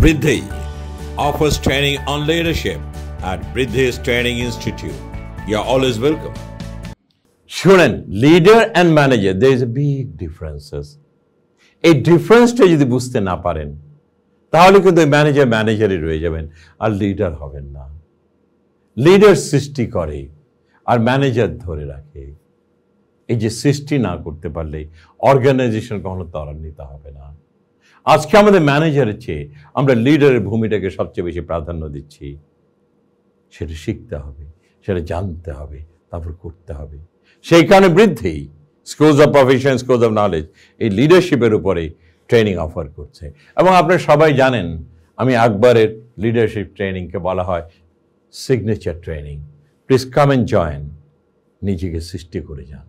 Briddhi offers training on leadership at Briddhi's Training Institute. You are always welcome. Student, leader and manager, there is a big differences. এই ডিফারেন্সটা যদি বুঝতে না পারেন তাহলে কিন্তু ম্যানেজারই রয়ে যাবেন আর লিডার হবেন না। লিডার সৃষ্টি করে আর ম্যানেজার ধরে রাখে। এই যে সৃষ্টি না করতে পারলে অর্গানাইজেশন কখনো ত্বরান্বিত হবে না। আজকে আমাদের ম্যানেজারের চেয়ে আমরা লিডারের ভূমিটাকে সবচেয়ে বেশি প্রাধান্য দিচ্ছি। সেটা শিখতে হবে, সেটা জানতে হবে, তারপর করতে হবে। সেই কারণে বৃদ্ধি schools of profession, schools of knowledge এই লিডারশিপের উপরে ট্রেনিং অফার করছে। এবং আপনারা সবাই জানেন আমি আকবরের লিডারশিপ ট্রেনিংকে বলা হয় signature training. Please come and join, নিজেকে সৃষ্টি করে যান।